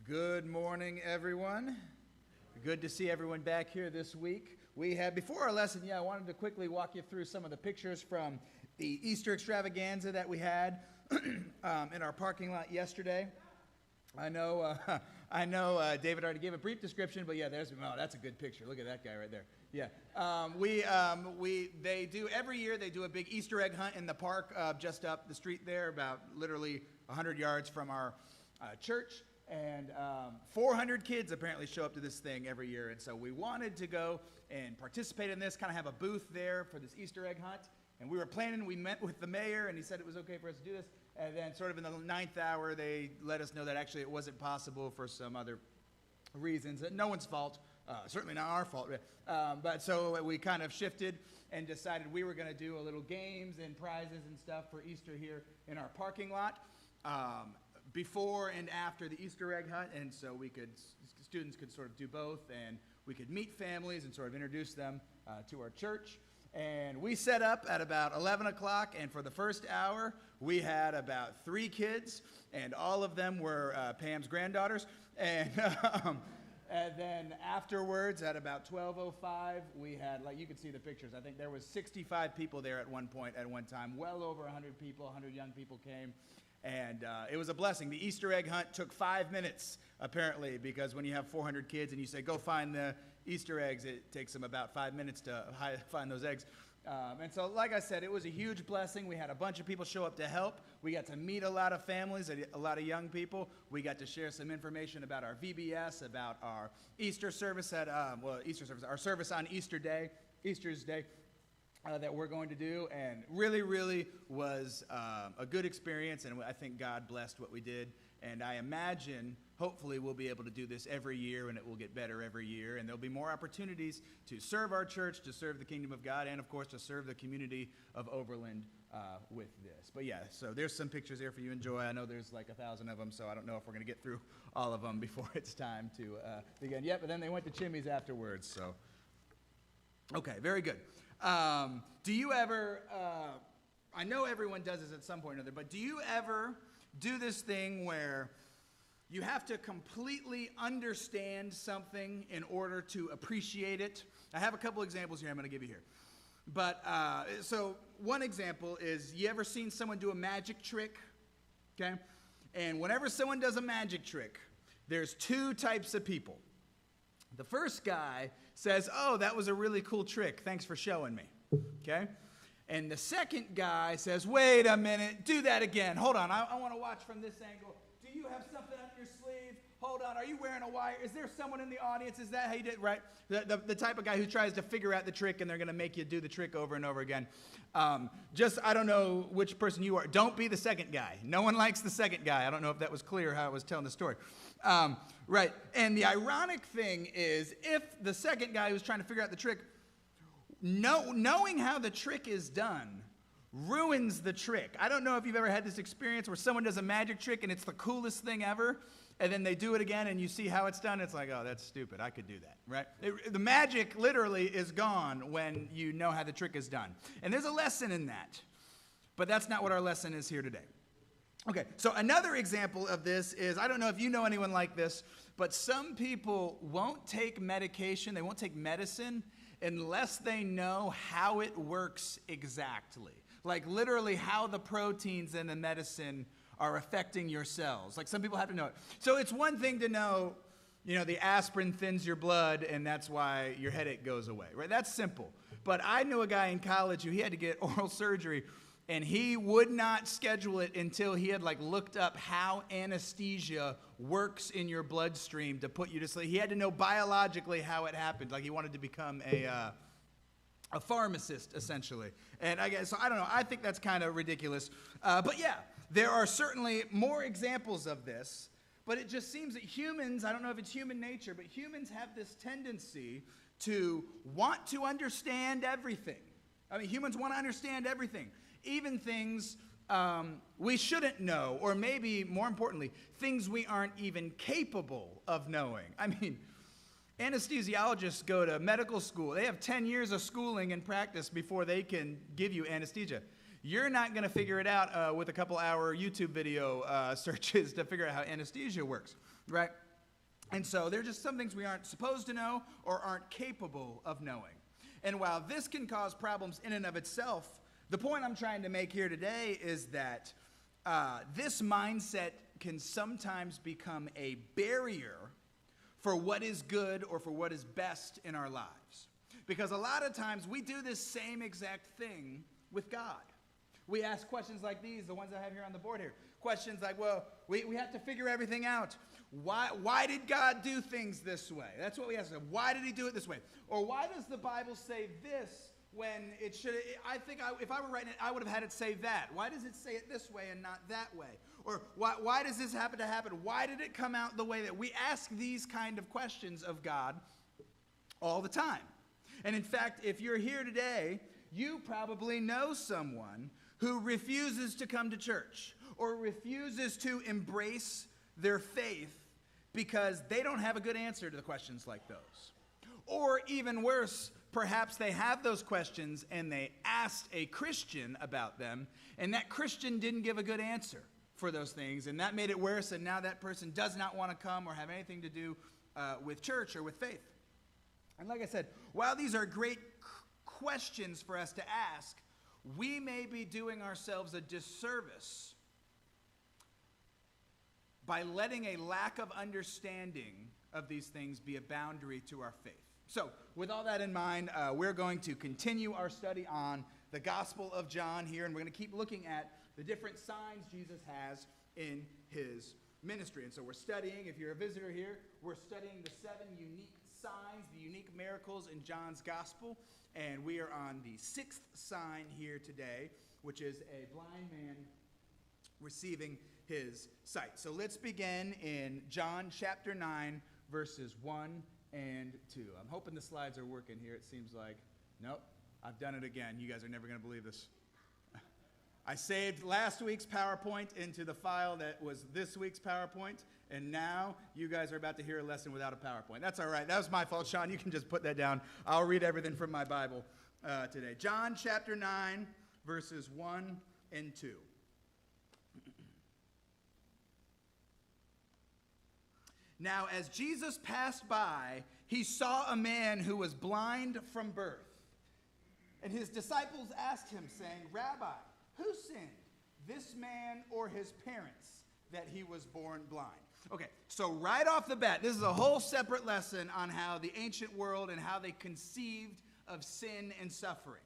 Good morning, everyone. Good to see everyone back here this week. Before our lesson, I wanted to quickly walk you through some of the pictures from the Easter extravaganza that we had in our parking lot yesterday. I know David already gave a brief description, but that's a good picture. Look at that guy right there. They do every year. They do a big Easter egg hunt in the park just up the street there, about literally 100 yards from our church. And 400 kids apparently show up to this thing every year. And so we wanted to go and participate in this, kind of have a booth there for this Easter egg hunt. And we were planning, we met with the mayor, and he said it was okay for us to do this. And then sort of in the ninth hour, they let us know that actually it wasn't possible for some other reasons. No one's fault, certainly not our fault. But so we kind of shifted and decided we were going to do a little games and prizes and stuff for Easter here in our parking lot. Before and after the Easter egg hunt, and so students could sort of do both, and we could meet families and sort of introduce them to our church. And we set up at about 11 o'clock, and for the first hour, we had about 3 kids, and all of them were Pam's granddaughters. And then afterwards, at about 12:05, we had, like you could see the pictures, I think there was 65 people there at one time, well over 100 people, 100 young people came. And it was a blessing. The Easter egg hunt took 5 minutes, apparently, because when you have 400 kids and you say, go find the Easter eggs, it takes them about 5 minutes to find those eggs. And so, like I said, it was a huge blessing. We had a bunch of people show up to help. We got to meet a lot of families, a lot of young people. We got to share some information about our VBS, about our Easter service our service on Easter's Day. That we're going to do, and really was a good experience, and I think God blessed what we did, and I imagine, hopefully, we'll be able to do this every year, and it will get better every year, and there'll be more opportunities to serve our church, to serve the kingdom of God, and, of course, to serve the community of Overland with this. But, so there's some pictures there for you to enjoy. I know there's like 1,000 of them, so I don't know if we're going to get through all of them before it's time to begin. But then they went to Chimmy's afterwards, so. Okay, very good. Do you ever, I know everyone does this at some point or another, but do you ever do this thing where you have to completely understand something in order to appreciate it? I have a couple examples here I'm going to give you here. But, so one example is, you ever seen someone do a magic trick? Okay? And whenever someone does a magic trick, there's 2 types of people. The first guy says, oh, that was a really cool trick. Thanks for showing me. Okay? And the second guy says, wait a minute, do that again. Hold on, I want to watch from this angle. Do you have something up your sleeve? Hold on, are you wearing a wire? Is there someone in the audience? Is that how you did it? Right? The type of guy who tries to figure out the trick, and they're going to make you do the trick over and over again. I don't know which person you are. Don't be the second guy. No one likes the second guy. I don't know if that was clear how I was telling the story. Right. And the ironic thing is, if the second guy who's trying to figure out the trick, knowing how the trick is done ruins the trick. I don't know if you've ever had this experience where someone does a magic trick and it's the coolest thing ever, and then they do it again and you see how it's done. It's like, oh, that's stupid. I could do that, right? The magic literally is gone when you know how the trick is done. And there's a lesson in that. But that's not what our lesson is here today. Okay, so another example of this is, I don't know if you know anyone like this, but some people won't take medication, they won't take medicine unless they know how it works exactly. Like literally how the proteins in the medicine are affecting your cells. Like some people have to know it. So it's one thing to know, the aspirin thins your blood and that's why your headache goes away, right? That's simple. But I knew a guy in college who he had to get oral surgery, and he would not schedule it until he had looked up how anesthesia works in your bloodstream to put you to sleep. He had to know biologically how it happened. Like he wanted to become a pharmacist, essentially. And I don't know. I think that's kind of ridiculous. But there are certainly more examples of this. But it just seems that humans, I don't know if it's human nature, but humans have this tendency to want to understand everything. I mean, humans want to understand everything. Even things we shouldn't know, or maybe, more importantly, things we aren't even capable of knowing. I mean, anesthesiologists go to medical school. They have 10 years of schooling and practice before they can give you anesthesia. You're not going to figure it out with a couple-hour YouTube video searches to figure out how anesthesia works, right? And so there are just some things we aren't supposed to know or aren't capable of knowing. And while this can cause problems in and of itself, the point I'm trying to make here today is that this mindset can sometimes become a barrier for what is good or for what is best in our lives. Because a lot of times we do this same exact thing with God. We ask questions like these, the ones I have here on the board here. Questions like, well, we have to figure everything out. Why did God do things this way? That's what we ask. Why did he do it this way? Or why does the Bible say this when it should? If I were writing it, I would have had it say that. Why does it say it this way and not that way? Or why does this happen to happen? Why did it come out the way that? We ask these kind of questions of God all the time. And in fact, if you're here today, you probably know someone who refuses to come to church or refuses to embrace their faith because they don't have a good answer to the questions like those. Or even worse, perhaps they have those questions and they asked a Christian about them, and that Christian didn't give a good answer for those things, and that made it worse, and now that person does not want to come or have anything to do with church or with faith. And like I said, while these are great questions for us to ask, we may be doing ourselves a disservice by letting a lack of understanding of these things be a boundary to our faith. So, with all that in mind, we're going to continue our study on the Gospel of John here, and we're going to keep looking at the different signs Jesus has in his ministry. And so we're studying, if you're a visitor here, we're studying the 7 unique signs, the unique miracles in John's Gospel, and we are on the 6th sign here today, which is a blind man receiving his sight. So let's begin in John chapter 9, verses 1 and 2. I'm hoping the slides are working here. It seems like, nope, I've done it again. You guys are never going to believe this. I saved last week's PowerPoint into the file that was this week's PowerPoint, and now you guys are about to hear a lesson without a PowerPoint. That's all right. That was my fault, Sean. You can just put that down. I'll read everything from my Bible today. John chapter 9, verses 1 and 2. Now, as Jesus passed by, he saw a man who was blind from birth. And his disciples asked him, saying, Rabbi, who sinned, this man or his parents, that he was born blind? Okay, so right off the bat, this is a whole separate lesson on how the ancient world and how they conceived of sin and suffering.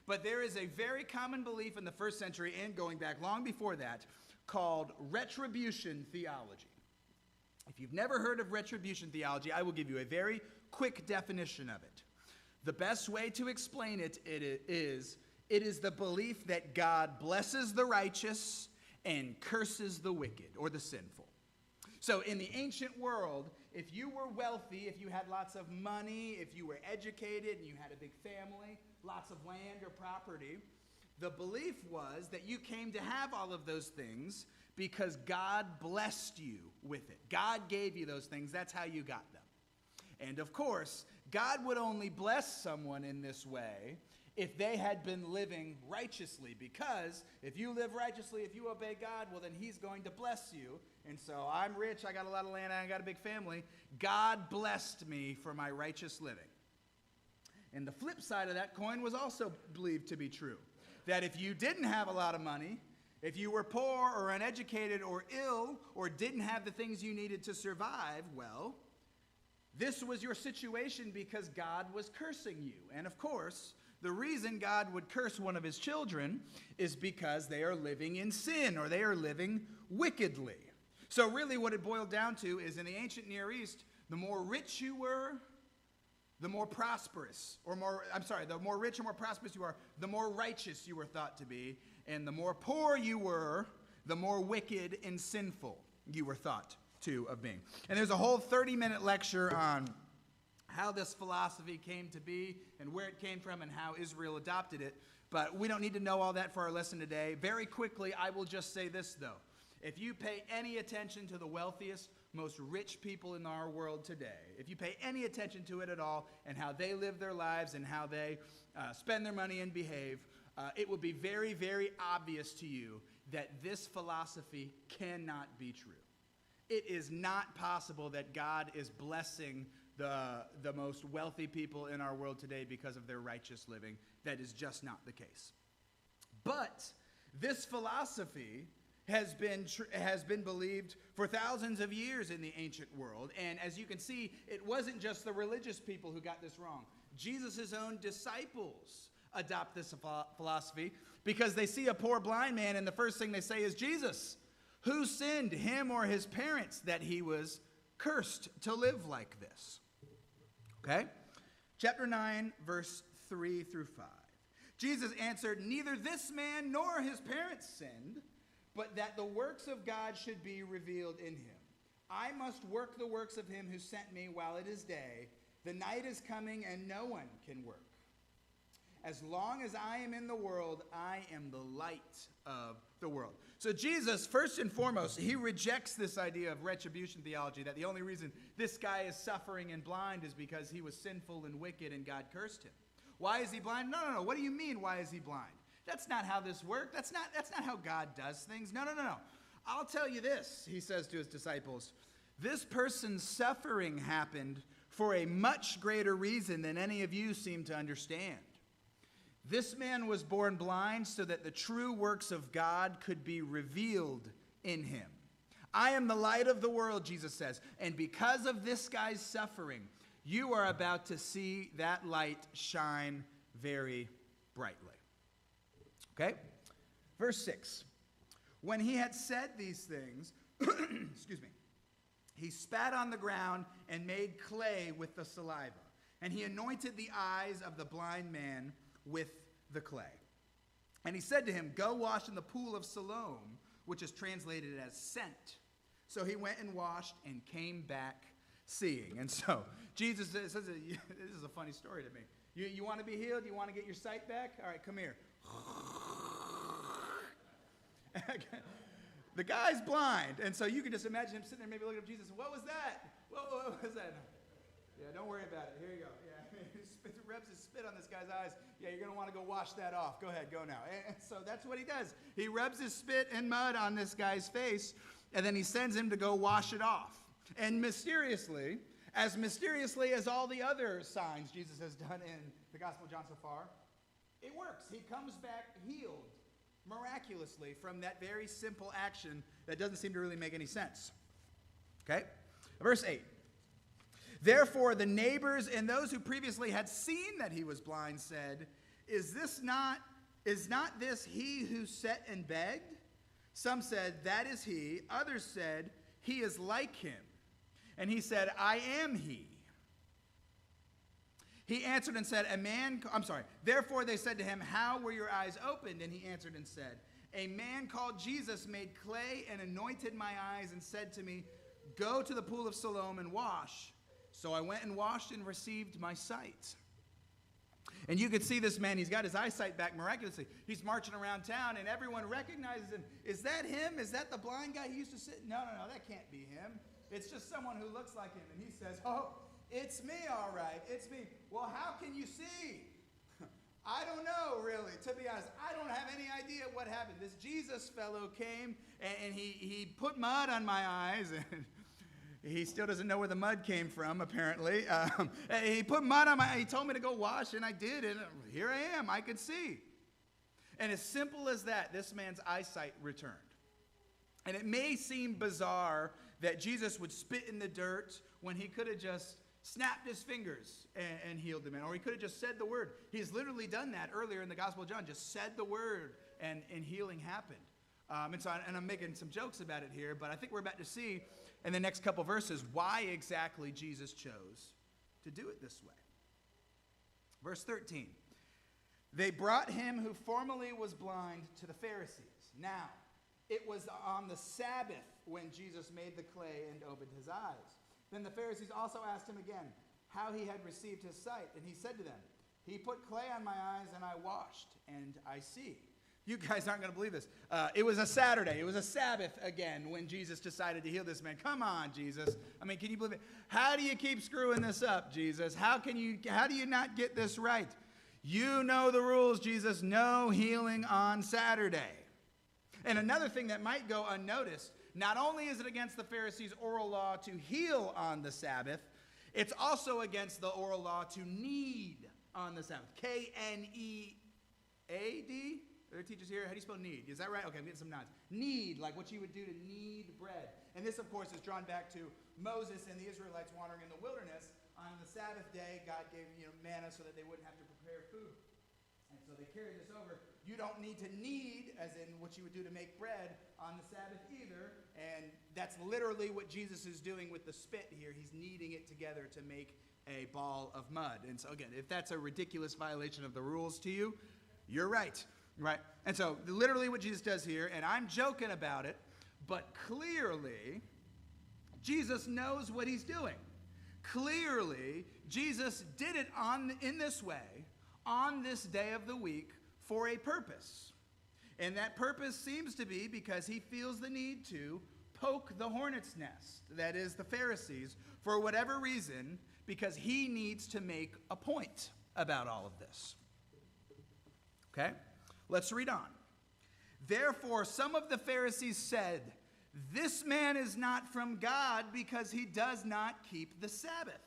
But there is a very common belief in the first century and going back long before that called retribution theology. If you've never heard of retribution theology, I will give you a very quick definition of it. The best way to explain it is the belief that God blesses the righteous and curses the wicked or the sinful. So in the ancient world, if you were wealthy, if you had lots of money, if you were educated and you had a big family, lots of land or property, the belief was that you came to have all of those things because God blessed you with it. God gave you those things. That's how you got them. And of course, God would only bless someone in this way if they had been living righteously, because if you live righteously, if you obey God, well, then he's going to bless you. And so I'm rich, I got a lot of land, I got a big family. God blessed me for my righteous living. And the flip side of that coin was also believed to be true, that if you didn't have a lot of money, if you were poor or uneducated or ill or didn't have the things you needed to survive, well, this was your situation because God was cursing you. And of course, the reason God would curse one of his children is because they are living in sin or they are living wickedly. So really what it boiled down to is in the ancient Near East, the more rich you were, the more prosperous, the more rich or more prosperous you are, the more righteous you were thought to be. And the more poor you were, the more wicked and sinful you were thought to of being. And there's a whole 30-minute lecture on how this philosophy came to be and where it came from and how Israel adopted it. But we don't need to know all that for our lesson today. Very quickly, I will just say this, though. If you pay any attention to the wealthiest, most rich people in our world today, if you pay any attention to it at all and how they live their lives and how they spend their money and behave, it will be very, very obvious to you that this philosophy cannot be true. it is not possible that God is blessing the most wealthy people in our world today because of their righteous living. That is just not the case. But this philosophy has been believed for thousands of years in the ancient world. And as you can see, it wasn't just the religious people who got this wrong. Jesus' own disciples adopt this philosophy because they see a poor blind man, and the first thing they say is, Jesus, who sinned, him or his parents, that he was cursed to live like this? Okay? Chapter 9, verse 3 through 5. Jesus answered, neither this man nor his parents sinned, but that the works of God should be revealed in him. I must work the works of him who sent me while it is day. The night is coming and no one can work. As long as I am in the world, I am the light of the world. So Jesus, first and foremost, he rejects this idea of retribution theology, that the only reason this guy is suffering and blind is because he was sinful and wicked and God cursed him. Why is he blind? No. What do you mean, why is he blind? That's not how this works. That's not how God does things. No. I'll tell you this, he says to his disciples. This person's suffering happened for a much greater reason than any of you seem to understand. This man was born blind so that the true works of God could be revealed in him. I am the light of the world, Jesus says, and because of this guy's suffering, you are about to see that light shine very brightly. Okay? Verse 6. When he had said these things, excuse me, he spat on the ground and made clay with the saliva, and he anointed the eyes of the blind man with the clay. And he said to him, go wash in the pool of Siloam, which is translated as sent. So he went and washed and came back seeing. And so Jesus says, this is a funny story to me. You want to be healed? You want to get your sight back? All right, come here. The guy's blind. And so you can just imagine him sitting there maybe looking at Jesus. What was that? What was that? Yeah, don't worry about it. Here you go. Yeah, he rubs his spit on this guy's eyes. Yeah, you're going to want to go wash that off. Go ahead, go now. And so that's what he does. He rubs his spit and mud on this guy's face, and then he sends him to go wash it off. And mysteriously as all the other signs Jesus has done in the Gospel of John so far, it works. He comes back healed miraculously from that very simple action that doesn't seem to really make any sense. Okay? Verse 8. Therefore, the neighbors and those who previously had seen that he was blind said, is not this he who sat and begged? Some said, that is he. Others said, he is like him. And he said, I am he. He answered and said, Therefore they said to him, how were your eyes opened? And he answered and said, a man called Jesus made clay and anointed my eyes and said to me, go to the pool of Siloam and wash. So I went and washed and received my sight. And you could see this man, he's got his eyesight back miraculously. He's marching around town and everyone recognizes him. Is that him? Is that the blind guy who used to sit? No, that can't be him. It's just someone who looks like him. And he says, oh, it's me, all right. It's me. Well, how can you see? I don't know, really. To be honest, I don't have any idea what happened. This Jesus fellow came and he put mud on my eyes. And he still doesn't know where the mud came from, apparently. He put mud on he told me to go wash, and I did, and here I am. I could see. And as simple as that, this man's eyesight returned. And it may seem bizarre that Jesus would spit in the dirt when he could have just snapped his fingers and healed the man, or he could have just said the word. He's literally done that earlier in the Gospel of John, just said the word, and healing happened. And I'm making some jokes about it here, but I think we're about to see in the next couple verses why exactly Jesus chose to do it this way. Verse 13. They brought him who formerly was blind to the Pharisees. Now, it was on the Sabbath when Jesus made the clay and opened his eyes. Then the Pharisees also asked him again how he had received his sight. And he said to them, he put clay on my eyes and I washed and I see. You guys aren't going to believe this. It was a Saturday. It was a Sabbath again when Jesus decided to heal this man. Come on, Jesus. I mean, can you believe it? How do you keep screwing this up, Jesus? How do you not get this right? You know the rules, Jesus. No healing on Saturday. And another thing that might go unnoticed, not only is it against the Pharisees' oral law to heal on the Sabbath, it's also against the oral law to knead on the Sabbath. Knead. Are there teachers here? How do you spell need? Is that right? Okay, I'm getting some nods. Knead, like what you would do to knead bread. And this, of course, is drawn back to Moses and the Israelites wandering in the wilderness. On the Sabbath day, God gave manna so that they wouldn't have to prepare food. And so they carried this over. You don't need to knead, as in what you would do to make bread, on the Sabbath either. And that's literally what Jesus is doing with the spit here. He's kneading it together to make a ball of mud. And so, again, if that's a ridiculous violation of the rules to you, you're right. Right? And so, literally what Jesus does here, and I'm joking about it, but clearly, Jesus knows what he's doing. Clearly, Jesus did it in this way, on this day of the week, for a purpose. And that purpose seems to be because he feels the need to poke the hornet's nest, that is, the Pharisees, for whatever reason, because he needs to make a point about all of this. Okay? Let's read on. Therefore, some of the Pharisees said, "This man is not from God because he does not keep the Sabbath."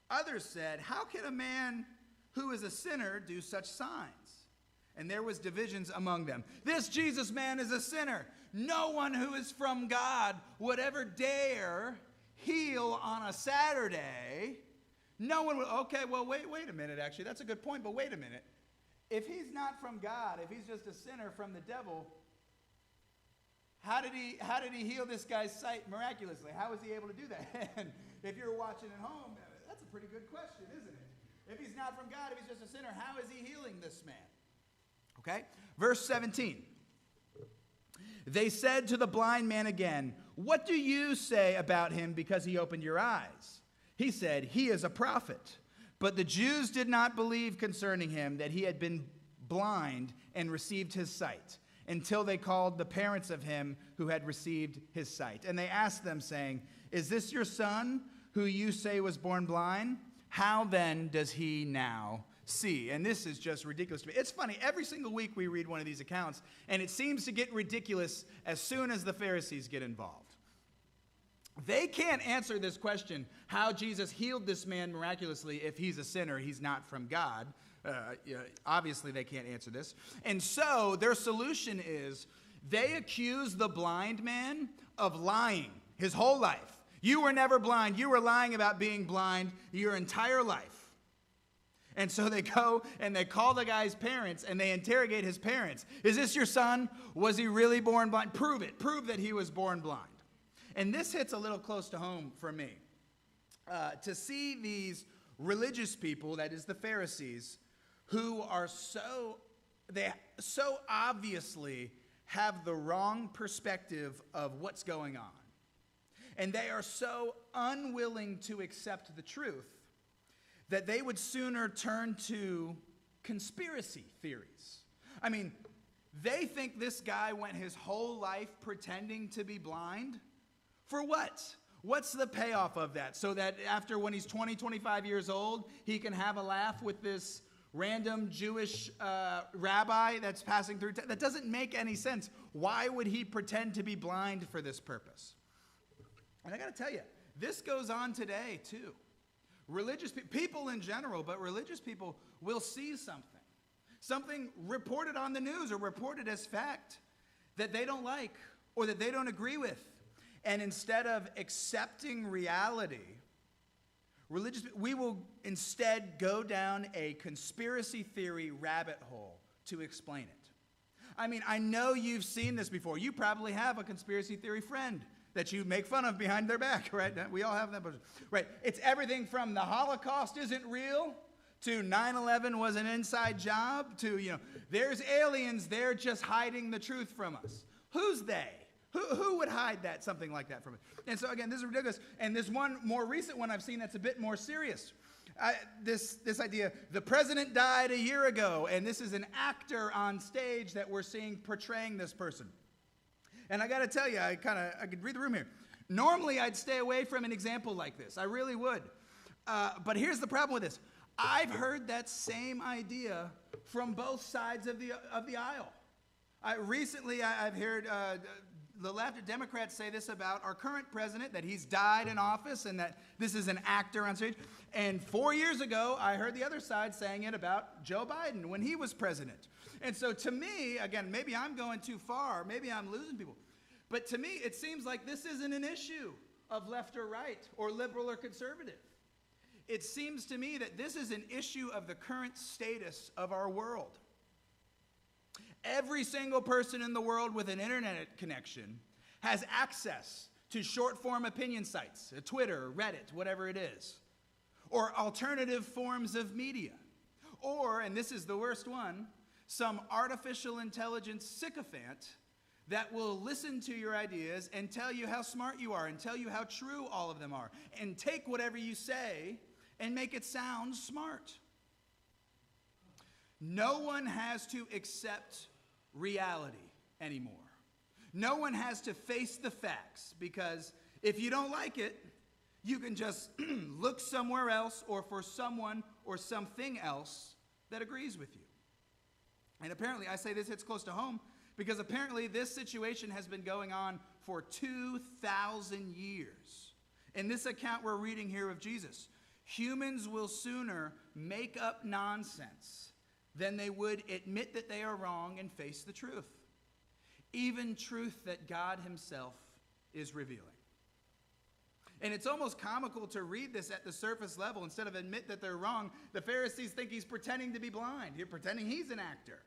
Others said, "How can a man who is a sinner do such signs?" And there was divisions among them. "This Jesus man is a sinner. No one who is from God would ever dare heal on a Saturday." No one would, okay, well, wait a minute, actually. That's a good point, but wait a minute. If he's not from God, if he's just a sinner from the devil, how did he heal this guy's sight miraculously? How was he able to do that? And if you're watching at home, that's a pretty good question, isn't it? If he's not from God, if he's just a sinner, how is he healing this man? Okay? Verse 17. They said to the blind man again, "What do you say about him because he opened your eyes?" He said, "He is a prophet." But the Jews did not believe concerning him that he had been blind and received his sight, until they called the parents of him who had received his sight. And they asked them, saying, "Is this your son, who you say was born blind? How then does he now see?" And this is just ridiculous to me. It's funny, every single week we read one of these accounts, and it seems to get ridiculous as soon as the Pharisees get involved. They can't answer this question, how Jesus healed this man miraculously if he's a sinner, he's not from God. Obviously, they can't answer this. And so their solution is they accuse the blind man of lying his whole life. You were never blind. You were lying about being blind your entire life. And so they go and they call the guy's parents and they interrogate his parents. "Is this your son? Was he really born blind? Prove it. Prove that he was born blind." And this hits a little close to home for me. To see these religious people, that is the Pharisees, who are so obviously have the wrong perspective of what's going on. And they are so unwilling to accept the truth that they would sooner turn to conspiracy theories. I mean, they think this guy went his whole life pretending to be blind. For what? What's the payoff of that? So that after when he's 20, 25 years old, he can have a laugh with this random Jewish rabbi that's passing through. That doesn't make any sense. Why would he pretend to be blind for this purpose? And I got to tell you, this goes on today too. Religious people in general, but religious people will see something reported on the news or reported as fact that they don't like or that they don't agree with. And instead of accepting reality, we will instead go down a conspiracy theory rabbit hole to explain it. I mean, I know you've seen this before. You probably have a conspiracy theory friend that you make fun of behind their back, right? We all have that. Right. It's everything from the Holocaust isn't real to 9/11 was an inside job to, there's aliens, they're just hiding the truth from us. Who's they? Who would hide something like that from us? And so, again, this is ridiculous. And this one more recent one I've seen that's a bit more serious. This idea, the president died a year ago, and this is an actor on stage that we're seeing portraying this person. And I got to tell you, I could read the room here. Normally, I'd stay away from an example like this. I really would. But here's the problem with this. I've heard that same idea from both sides of the aisle. Recently, I've heard the left, Democrats say this about our current president, that he's died in office and that this is an actor on stage. And 4 years ago, I heard the other side saying it about Joe Biden when he was president. And so to me, again, maybe I'm going too far, maybe I'm losing people. But to me, it seems like this isn't an issue of left or right, or liberal or conservative. It seems to me that this is an issue of the current status of our world. Every single person in the world with an internet connection has access to short-form opinion sites, Twitter, Reddit, whatever it is, or alternative forms of media. Or, and this is the worst one, some artificial intelligence sycophant that will listen to your ideas and tell you how smart you are and tell you how true all of them are and take whatever you say and make it sound smart. No one has to accept reality anymore. No one has to face the facts, because if you don't like it, you can just look somewhere else or for someone or something else that agrees with you. And apparently, I say this hits close to home, because apparently this situation has been going on for 2,000 years. In this account we're reading here of Jesus, humans will sooner make up nonsense than they would admit that they are wrong and face the truth. Even truth that God himself is revealing. And it's almost comical to read this at the surface level. Instead of admit that they're wrong, the Pharisees think he's pretending to be blind. He's pretending he's an actor.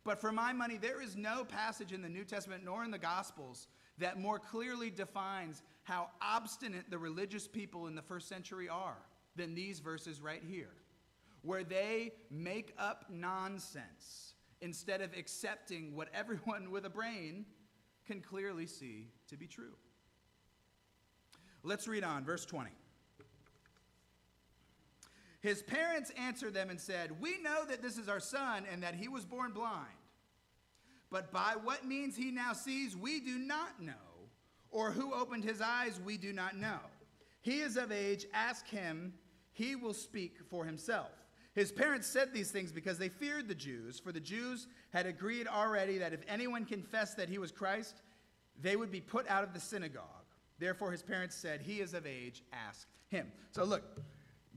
But for my money, there is no passage in the New Testament nor in the Gospels that more clearly defines how obstinate the religious people in the first century are than these verses right here, where they make up nonsense instead of accepting what everyone with a brain can clearly see to be true. Let's read on, verse 20. His parents answered them and said, "We know that this is our son and that he was born blind. But by what means he now sees, we do not know. Or who opened his eyes, we do not know. He is of age. Ask him. He will speak for himself." His parents said these things because they feared the Jews, for the Jews had agreed already that if anyone confessed that he was Christ, they would be put out of the synagogue. Therefore his parents said, "He is of age. Ask him." So look.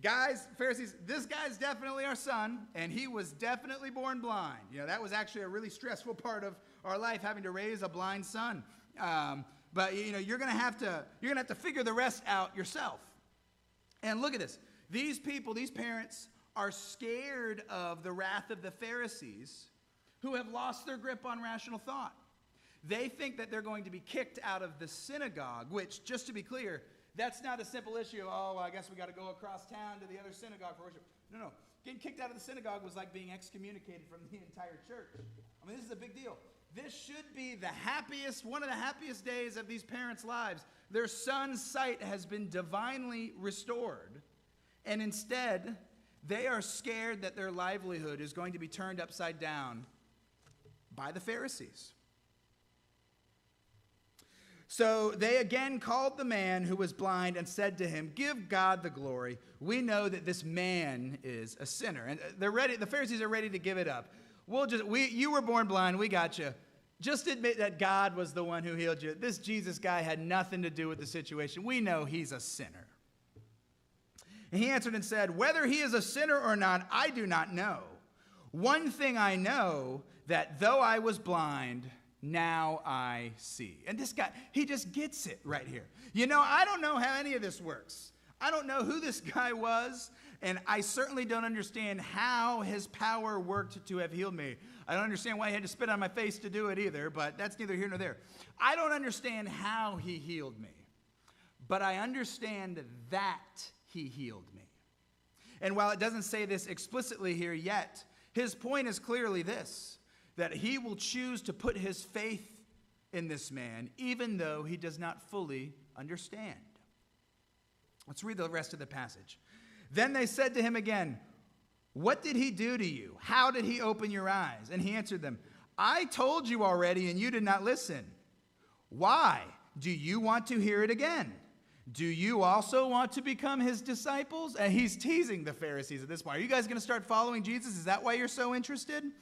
Guys, Pharisees, this guy's definitely our son, and he was definitely born blind. You know, that was actually a really stressful part of our life, having to raise a blind son. But you know, you're gonna have to figure the rest out yourself. And look at this. These people, these parents, are scared of the wrath of the Pharisees, who have lost their grip on rational thought. They think that they're going to be kicked out of the synagogue, which, just to be clear, that's not a simple issue of, oh, well, I guess we got to go across town to the other synagogue for worship. No. Getting kicked out of the synagogue was like being excommunicated from the entire church. I mean, this is a big deal. This should be one of the happiest days of these parents' lives. Their son's sight has been divinely restored. And instead, they are scared that their livelihood is going to be turned upside down by the Pharisees. So they again called the man who was blind and said to him, "Give God the glory. We know that this man is a sinner." And they're ready. The Pharisees are ready to give it up. You were born blind. We got you. Just admit that God was the one who healed you. This Jesus guy had nothing to do with the situation. We know he's a sinner. And he answered and said, "Whether he is a sinner or not, I do not know. One thing I know, that though I was blind, now I see." And this guy, he just gets it right here. You know, I don't know how any of this works. I don't know who this guy was, and I certainly don't understand how his power worked to have healed me. I don't understand why he had to spit on my face to do it either, but that's neither here nor there. I don't understand how he healed me, but I understand that he healed me. And while it doesn't say this explicitly here yet, his point is clearly this: that he will choose to put his faith in this man, even though he does not fully understand. Let's read the rest of the passage. Then they said to him again, "What did he do to you? How did he open your eyes?" And he answered them, "I told you already, and you did not listen. Why? Do you want to hear it again? Do you also want to become his disciples?" And he's teasing the Pharisees at this point. Are you guys going to start following Jesus? Is that why you're so interested?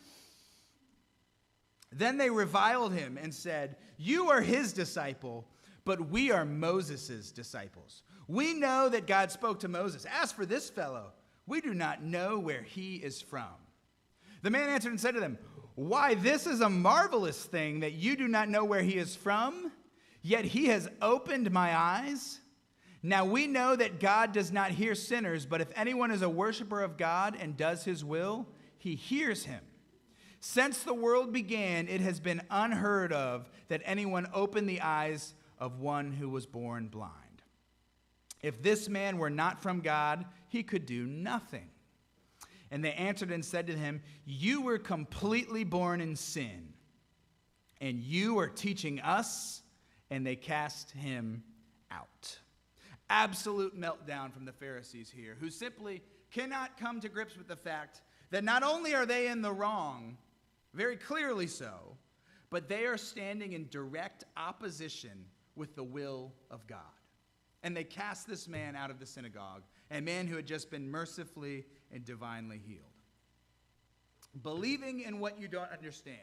Then they reviled him and said, "You are his disciple, but we are Moses' disciples. We know that God spoke to Moses. As for this fellow, we do not know where he is from." The man answered and said to them, "Why, this is a marvelous thing that you do not know where he is from, yet he has opened my eyes. Now we know that God does not hear sinners, but if anyone is a worshiper of God and does his will, he hears him. Since the world began, it has been unheard of that anyone opened the eyes of one who was born blind. If this man were not from God, he could do nothing." And they answered and said to him, "You were completely born in sin, and you are teaching us." And they cast him out. Absolute meltdown from the Pharisees here, who simply cannot come to grips with the fact that not only are they in the wrong, very clearly so, but they are standing in direct opposition with the will of God. And they cast this man out of the synagogue, a man who had just been mercifully and divinely healed. Believing in what you don't understand.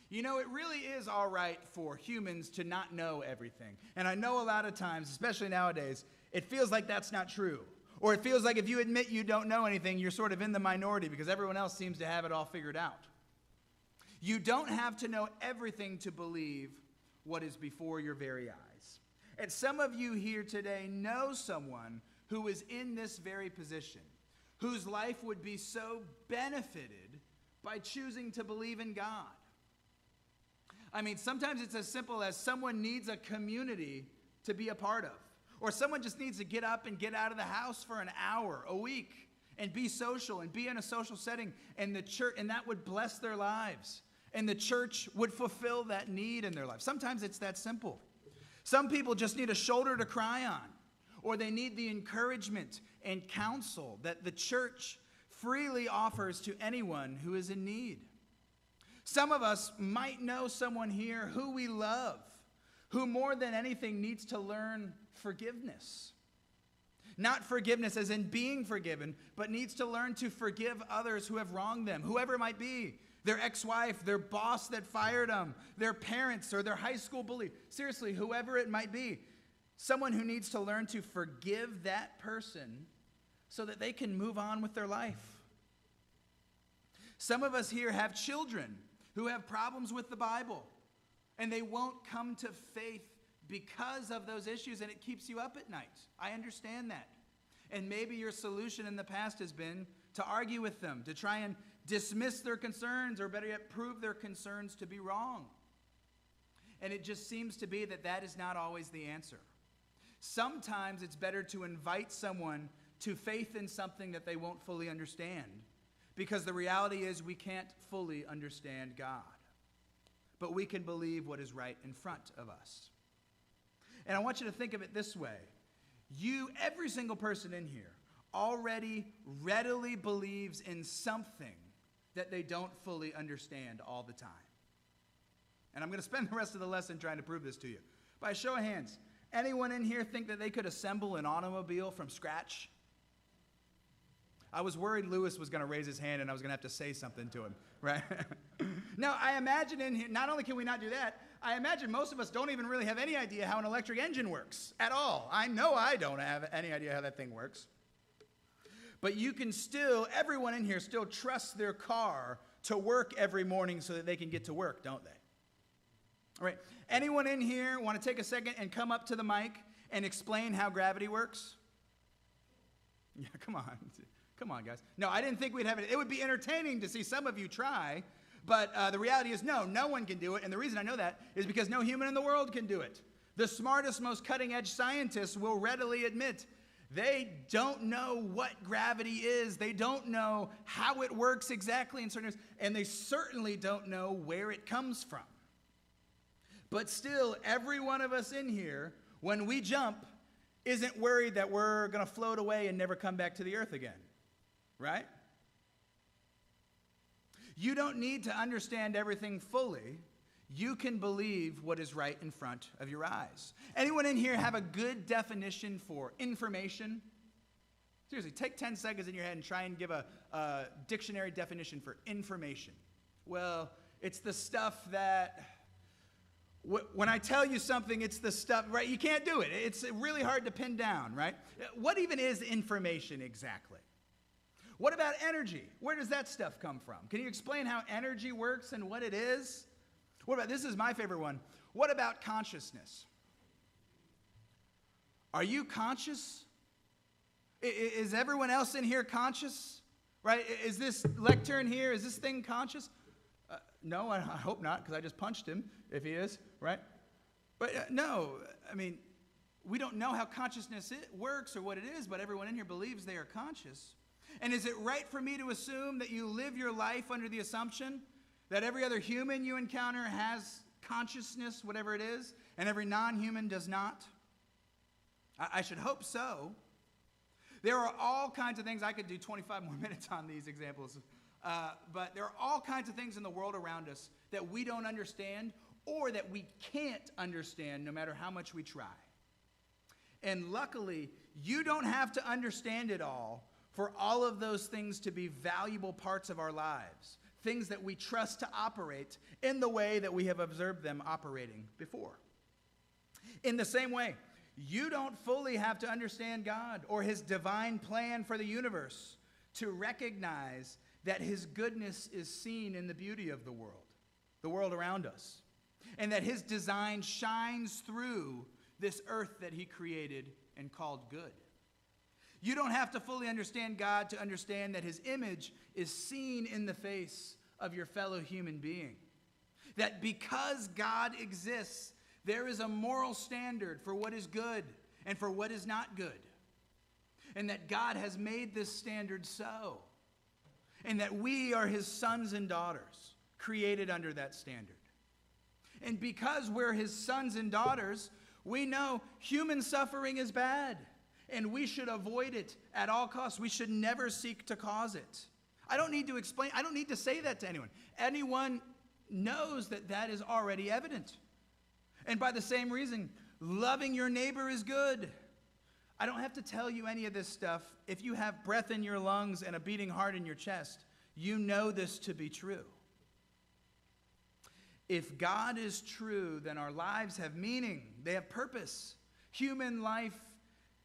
You know, it really is all right for humans to not know everything. And I know a lot of times, especially nowadays, it feels like that's not true. Or it feels like if you admit you don't know anything, you're sort of in the minority because everyone else seems to have it all figured out. You don't have to know everything to believe what is before your very eyes. And some of you here today know someone who is in this very position, whose life would be so benefited by choosing to believe in God. I mean, sometimes it's as simple as someone needs a community to be a part of. Or someone just needs to get up and get out of the house for an hour a week and be social and be in a social setting, and the church, and that would bless their lives. And the church would fulfill that need in their life. Sometimes it's that simple. Some people just need a shoulder to cry on, or they need the encouragement and counsel that the church freely offers to anyone who is in need. Some of us might know someone here who we love, who more than anything needs to learn forgiveness. Not forgiveness as in being forgiven, but needs to learn to forgive others who have wronged them, whoever it might be. Their ex-wife, their boss that fired them, their parents, or their high school bully. Seriously, whoever it might be. Someone who needs to learn to forgive that person so that they can move on with their life. Some of us here have children who have problems with the Bible, and they won't come to faith because of those issues, and it keeps you up at night. I understand that. And maybe your solution in the past has been to argue with them, to try and dismiss their concerns, or better yet, prove their concerns to be wrong. And it just seems to be that that is not always the answer. Sometimes it's better to invite someone to faith in something that they won't fully understand, because the reality is we can't fully understand God, but we can believe what is right in front of us. And I want you to think of it this way. You, every single person in here, already readily believes in something that they don't fully understand all the time. And I'm going to spend the rest of the lesson trying to prove this to you. By a show of hands, anyone in here think that they could assemble an automobile from scratch? I was worried Lewis was going to raise his hand and I was going to have to say something to him, right? Now, I imagine in here, not only can we not do that, I imagine most of us don't even really have any idea how an electric engine works at all. I know I don't have any idea how that thing works. But you can still, everyone in here still trusts their car to work every morning so that they can get to work, don't they? All right. Anyone in here want to take a second and come up to the mic and explain how gravity works? Yeah, come on. Come on, guys. No, I didn't think we'd have it. It would be entertaining to see some of you try, but the reality is no one can do it. And the reason I know that is because no human in the world can do it. The smartest, most cutting-edge scientists will readily admit they don't know what gravity is. They don't know how it works exactly in certain areas, and they certainly don't know where it comes from. But still, every one of us in here, when we jump, isn't worried that we're going to float away and never come back to the earth again. Right? You don't need to understand everything fully. You can believe what is right in front of your eyes. Anyone in here have a good definition for information? Seriously, take 10 seconds in your head and try and give a dictionary definition for information. Well, It's the stuff that, when I tell you something, it's the stuff, right? You can't do it. It's really hard to pin down, right? What even is information exactly? What about energy? Where does that stuff come from? Can you explain how energy works and what it is? What about, this is my favorite one. What about consciousness? Are you conscious? Is everyone else in here conscious? Right? Is this lectern here, is this thing conscious? No, I hope not, because I just punched him, if he is, right? But no, I mean, we don't know how consciousness works or what it is, but everyone in here believes they are conscious. And is it right for me to assume that you live your life under the assumption that every other human you encounter has consciousness, whatever it is, and every non-human does not? I should hope so. There are all kinds of things. I could do 25 more minutes on these examples. But there are all kinds of things in the world around us that we don't understand or that we can't understand no matter how much we try. And luckily, you don't have to understand it all for all of those things to be valuable parts of our lives, things that we trust to operate in the way that we have observed them operating before. In the same way, you don't fully have to understand God or his divine plan for the universe to recognize that his goodness is seen in the beauty of the world around us, and that his design shines through this earth that he created and called good. You don't have to fully understand God to understand that his image is seen in the face of your fellow human being. That because God exists, there is a moral standard for what is good and for what is not good. And that God has made this standard so. And that we are his sons and daughters, created under that standard. And because we're his sons and daughters, we know human suffering is bad. And we should avoid it at all costs. We should never seek to cause it. I don't need to explain, I don't need to say that to anyone. Anyone knows that that is already evident. And by the same reason, loving your neighbor is good. I don't have to tell you any of this stuff. If you have breath in your lungs and a beating heart in your chest, you know this to be true. If God is true, then our lives have meaning. They have purpose. Human life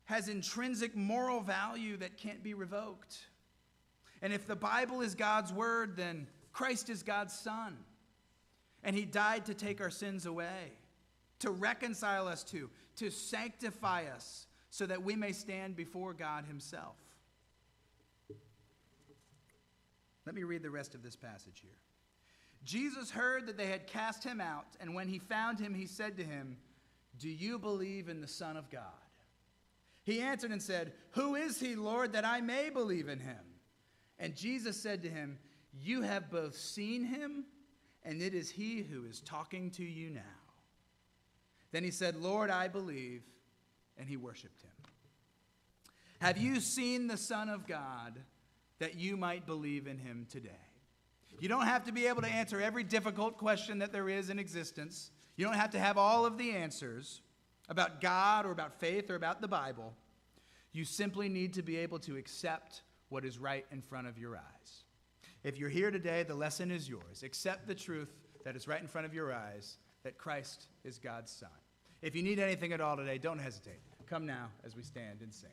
has intrinsic moral value that can't be revoked. And if the Bible is God's word, then Christ is God's Son. And he died to take our sins away, to reconcile us to sanctify us, so that we may stand before God himself. Let me read the rest of this passage here. Jesus heard that they had cast him out, and when he found him, he said to him, "Do you believe in the Son of God?" He answered and said, "Who is he, Lord, that I may believe in him?" And Jesus said to him, "You have both seen him, and it is he who is talking to you now." Then he said, "Lord, I believe," and he worshiped him. Have you seen the Son of God that you might believe in him today? You don't have to be able to answer every difficult question that there is in existence. You don't have to have all of the answers about God or about faith or about the Bible. You simply need to be able to accept what is right in front of your eyes. If you're here today, the lesson is yours. Accept the truth that is right in front of your eyes, that Christ is God's Son. If you need anything at all today, don't hesitate. Come now as we stand and sing.